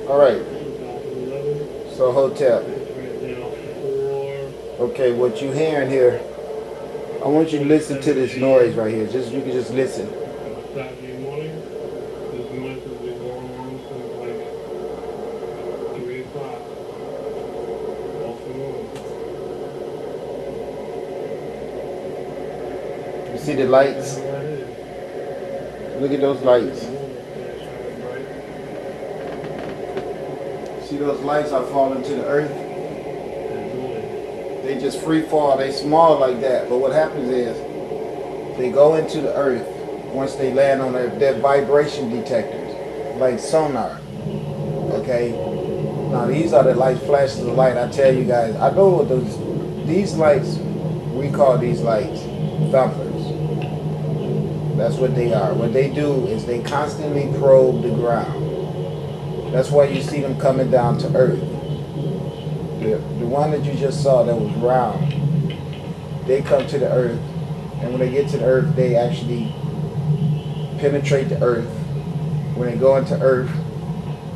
All right. So hotel. Okay, what you hearing here? I want you to listen to this noise right here. Just you can just listen. Saturday morning, this month has been going on since like 3 o'clock off and on. You see the lights? That is. Look at those lights. The moon up there shining bright. See those lights are falling to the earth? It's good. They just free fall. They small like that. But what happens is they go into the earth once they land on their vibration detectors, like sonar. Okay? Now these are the light flashes of light. I tell you guys, I know what these lights, we call these lights thumpers. That's what they are. What they do is they constantly probe the ground. That's why you see them coming down to earth. The one that you just saw that was round, they come to the earth, and when they get to the earth, they actually penetrate the earth. When they go into earth,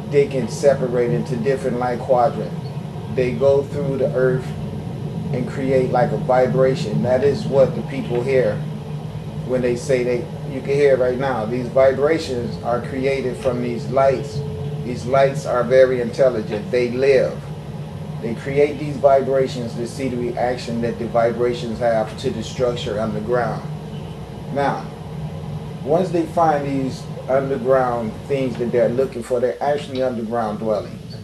they can separate into different light quadrants. They go through the earth and create like a vibration. That is what the people hear when they say you can hear it right now. These vibrations are created from these lights. These lights are very intelligent. They live. They create these vibrations to see the reaction that the vibrations have to the structure underground. Now, once they find these underground things that they're looking for, they're actually underground dwellings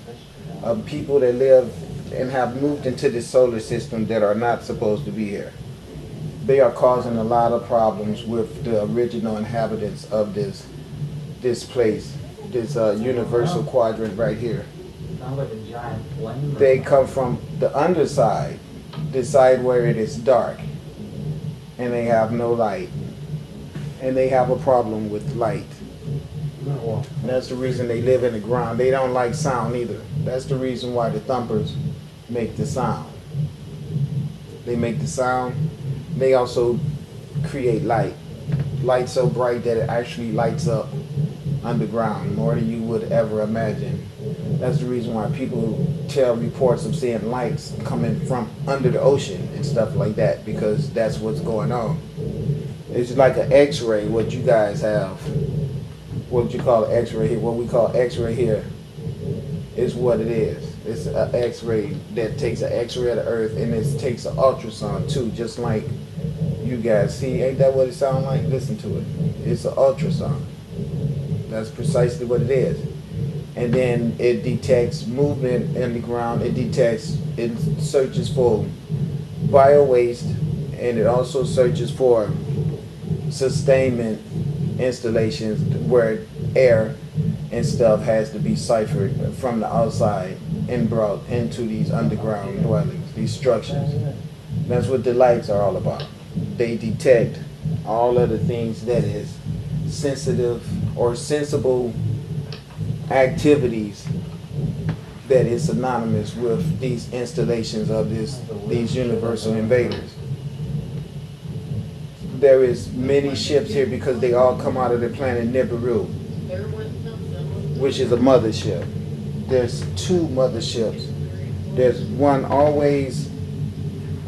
of people that live and have moved into the solar system that are not supposed to be here. They are causing a lot of problems with the original inhabitants of this place, this universal quadrant right here. They come from the underside, the side where it is dark, and they have no light, and they have a problem with light. And that's the reason they live in the ground. They don't like sound either. That's the reason why the thumpers make the sound. They make the sound. They also create light. Light so bright that it actually lights up underground more than you would ever imagine. That's the reason why people tell reports of seeing lights coming from under the ocean and stuff like that, because that's what's going on. It's like an X-ray, what you guys have. What you call an X-ray here, what we call X-ray here, is what it is. It's an X-ray that takes an X-ray of the earth, and it takes an ultrasound too, just like you guys see. Ain't that what it sounds like? Listen to it. It's an ultrasound. That's precisely what it is. And then it detects movement in the ground. It searches for bio waste, and it also searches for sustainment installations where air and stuff has to be ciphered from the outside and brought into these underground dwellings, these structures. That's what the lights are all about. They detect all of the things that is sensitive or sensible activities that is synonymous with these installations of these universal invaders. There is many ships here because they all come out of the planet Nibiru, which is a mothership. There's two motherships. There's one always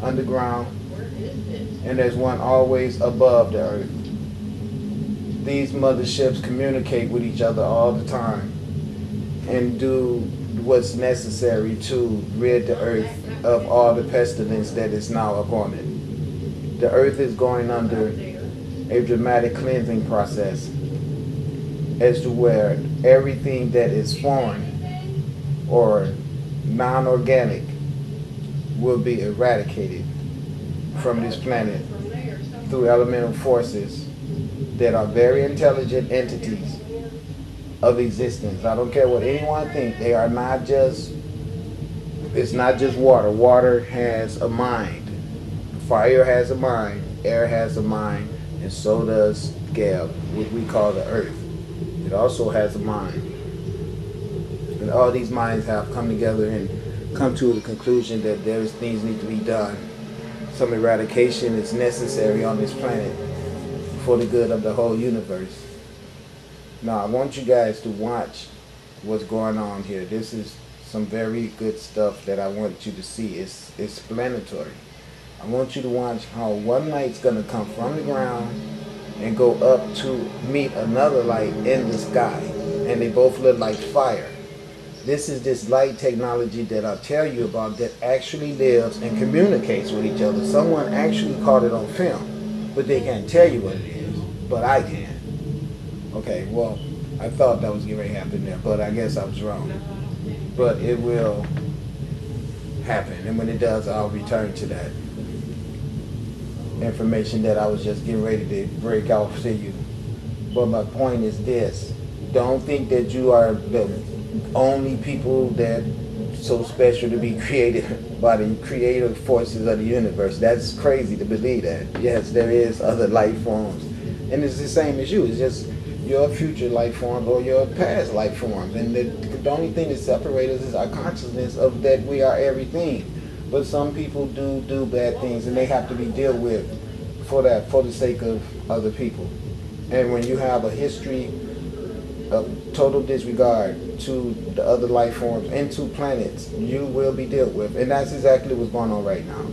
underground, and there's one always above the earth. These motherships communicate with each other all the time and do what's necessary to rid the earth of all the pestilence that is now upon it. The earth is going under a dramatic cleansing process as to where everything that is foreign or non-organic will be eradicated from this planet through elemental forces that are very intelligent entities of existence. I don't care what anyone thinks. They are not just, it's not just water. Water has a mind. Fire has a mind, air has a mind, and so does Gab, what we call the earth. It also has a mind. And all these minds have come together and come to the conclusion that there's things need to be done. Some eradication is necessary on this planet for the good of the whole universe. Now I want you guys to watch what's going on here. This is some very good stuff that I want you to see. It's explanatory. I want you to watch how one light's gonna come from the ground and go up to meet another light in the sky, and they both look like fire. This is this light technology that I'll tell you about that actually lives and communicates with each other. Someone actually caught it on film, but they can't tell you what it is, but I can. Okay, well, I thought that was going to happen there, but I guess I was wrong. But it will happen, and when it does, I'll return to that information that I was just getting ready to break off to you. But my point is this: don't think that you are the only people that so special to be created by the creative forces of the universe. That's crazy to believe that. Yes, there is other life forms, and it's the same as you. It's just your future life form or your past life forms, and the only thing that separates us is our consciousness of that we are everything. But some people do bad things, and they have to be dealt with for the sake of other people. And when you have a history of total disregard to the other life forms and to planets, you will be dealt with. And that's exactly what's going on right now.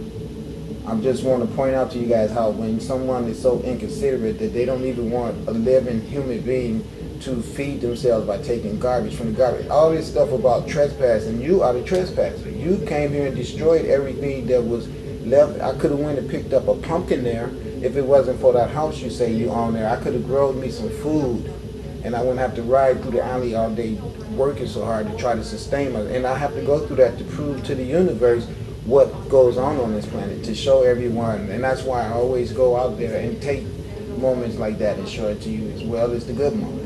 I just want to point out to you guys how when someone is so inconsiderate that they don't even want a living human being to feed themselves by taking garbage from the garbage. All this stuff about trespassing, you are the trespasser. You came here and destroyed everything that was left. I could have went and picked up a pumpkin there if it wasn't for that house you say you own there. I could have grown me some food, and I wouldn't have to ride through the alley all day working so hard to try to sustain myself. And I have to go through that to prove to the universe what goes on this planet, to show everyone. And that's why I always go out there and take moments like that and show it to you as well as the good moments,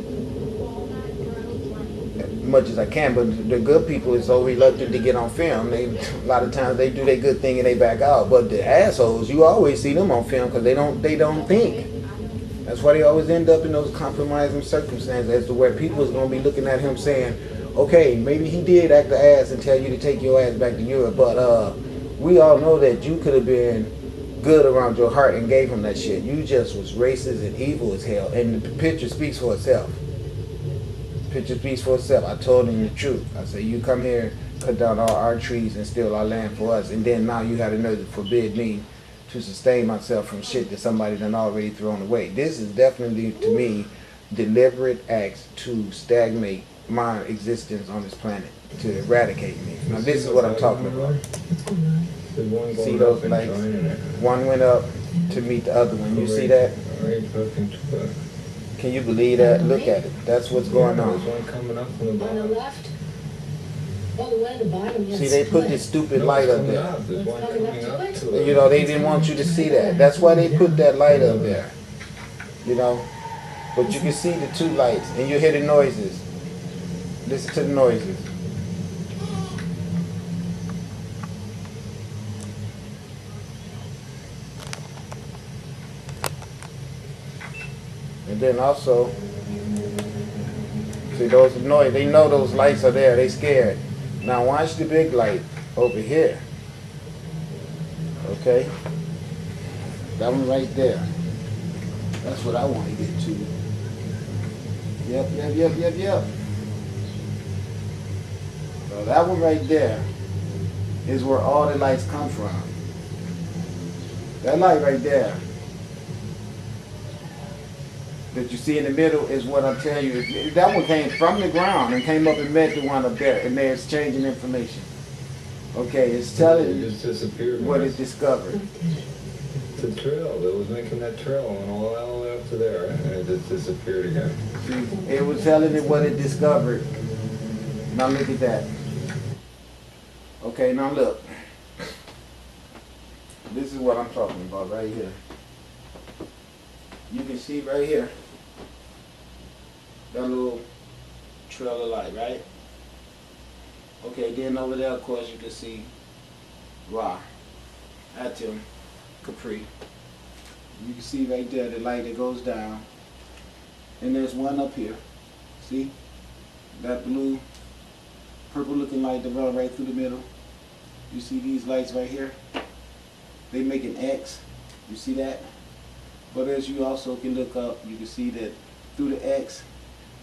as much as I can. But the good people is so reluctant to get on film. A lot of times they do their good thing and they back out. But the assholes, you always see them on film because they don't think. That's why they always end up in those compromising circumstances as to where people is going to be looking at him saying, okay, maybe he did act the ass and tell you to take your ass back to Europe, but we all know that you could have been good around your heart and gave him that shit. You just was racist and evil as hell, and the picture speaks for itself. Picture speaks for itself. I told him the truth. I said, you come here, cut down all our trees and steal our land for us, and then now you had another to forbid me to sustain myself from shit that somebody done already thrown away. This is definitely, to me, deliberate acts to stagnate my existence on this planet, to eradicate me. Now this is what I'm talking about. See those lights? One went up to meet the other one. You see that? Can you believe that? Look at it. That's what's going on. There's one coming up from the bottom. On the left? Oh, the one at the bottom. See, they put this stupid light up there. There's one coming up to it. You know, they didn't want you to see that. That's why they put that light up there. You know? But you can see the two lights, and you hear the noises. Listen to the noises. And then also, see those noise, they know those lights are there, they scared. Now watch the big light over here. Okay? That one right there. That's what I want to get to. Yep. So that one right there is where all the lights come from. That light right there that you see in the middle is what I'm telling you. That one came from the ground and came up and met the one up there, and they're exchanging information. Okay, it's telling you what it discovered. It's a trail. It was making that trail and all the way up to there, and it just disappeared again. See, it was telling it what it discovered. Now look at that. Okay, now look. This is what I'm talking about right here. You can see right here that little trail of light, right? Okay, then over there, of course, you can see Ra, Atom, Capri. You can see right there the light that goes down. And there's one up here. See? That blue, purple looking light that runs right through the middle. You see these lights right here? They make an X. You see that? But as you also can look up, you can see that through the X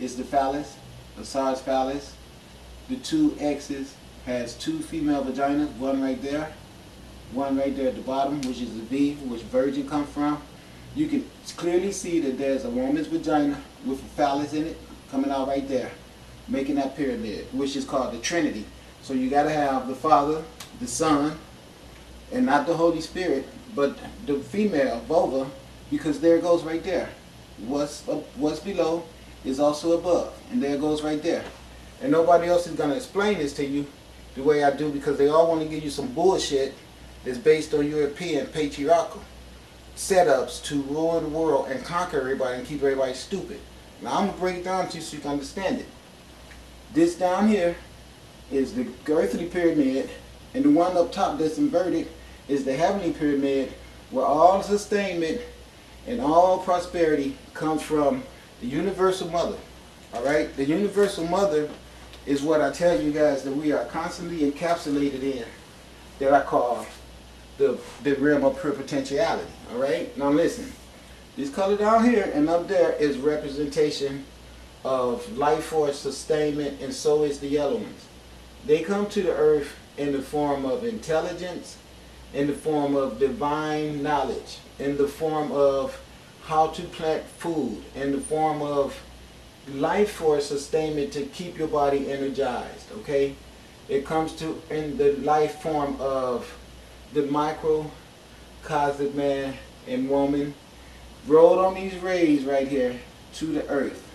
is the phallus, ASAR's phallus. the two X's has two female vaginas, one right there at the bottom, which is the V, which virgin comes from. You can clearly see that there's a woman's vagina with a phallus in it coming out right there, making that pyramid, which is called the Trinity. So you got to have the Father, the Son, and not the Holy Spirit, but the female vulva, because there it goes right there. What's below is also above, and there it goes right there. And nobody else is going to explain this to you the way I do, because they all want to give you some bullshit that's based on European patriarchal setups to rule the world and conquer everybody and keep everybody stupid. Now I'm going to break it down to you so you can understand it. This down here is the earthly pyramid, and the one up top that's inverted is the heavenly pyramid, where all sustainment and all prosperity comes from the universal mother. Alright? The universal mother is what I tell you guys that we are constantly encapsulated in, that I call the realm of pure potentiality. Alright? Now listen, this color down here and up there is representation of life force, sustainment, and so is the yellow ones. They come to the earth in the form of intelligence, in the form of divine knowledge, in the form of how to plant food, in the form of life force sustainment to keep your body energized. Okay? It comes to in the life form of the microcosmic man and woman rolled on these rays right here to the earth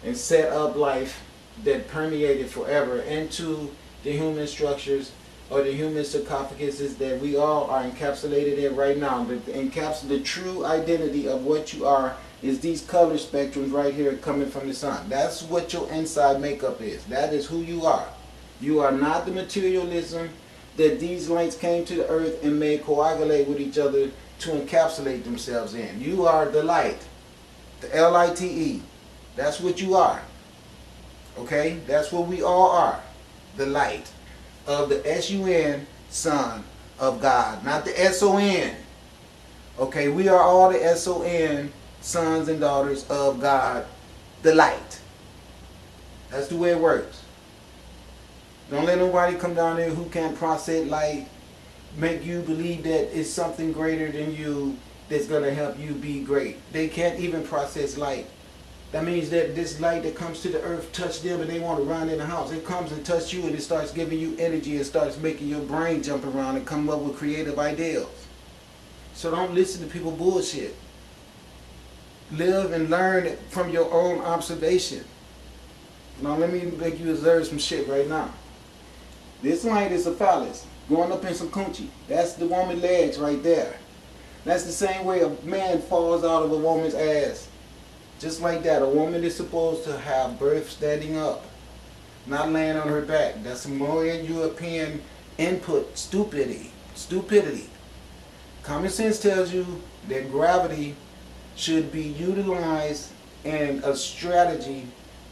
and set up life that permeated forever into the human structures or the human sarcophaguses that we all are encapsulated in right now. The true identity of what you are is these color spectrums right here coming from the sun. That's what your inside makeup is. That is who you are. You are not the materialism that these lights came to the earth and made coagulate with each other to encapsulate themselves in. You are the light. The L-I-T-E. That's what you are. Okay? That's what we all are. The light of the S-U-N, Son of God. Not the S-O-N. Okay? We are all the S-O-N, sons and daughters of God, the light. That's the way it works. Don't let nobody come down there who can't process light, make you believe that it's something greater than you that's going to help you be great. They can't even process light. That means that this light that comes to the earth touch them and they want to run in the house. It comes and touch you and it starts giving you energy and starts making your brain jump around and come up with creative ideals. So don't listen to people bullshit. Live and learn from your own observation. Now let me make you observe some shit right now. This light is a phallus going up in some coochie. That's the woman's legs right there. That's the same way a man falls out of a woman's ass. Just like that, a woman is supposed to have birth standing up, not laying on her back. That's more European input stupidity. Common sense tells you that gravity should be utilized in a strategy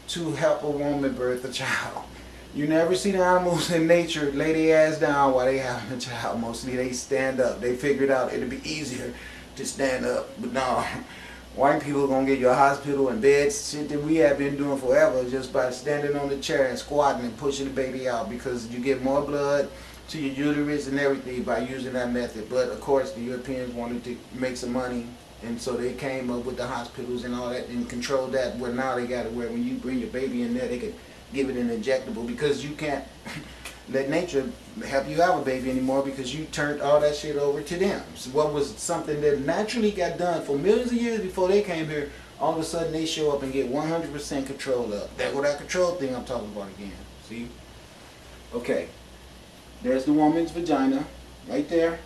to help a woman birth a child. You never see the animals in nature lay their ass down while they having a child. Mostly they stand up. They figured out it'd be easier to stand up. But no, white people are going to get you a hospital and beds, shit that we have been doing forever, just by standing on the chair and squatting and pushing the baby out, because you get more blood to your uterus and everything by using that method. But of course the Europeans wanted to make some money, and so they came up with the hospitals and all that and controlled that, where now they got it where when you bring your baby in there, they could give it an injectable, because you can't let nature help you have a baby anymore, because you turned all that shit over to them. So what was something that naturally got done for millions of years before they came here, all of a sudden they show up and get 100% control of. That's what that control thing I'm talking about again. See? Okay. There's the woman's vagina right there.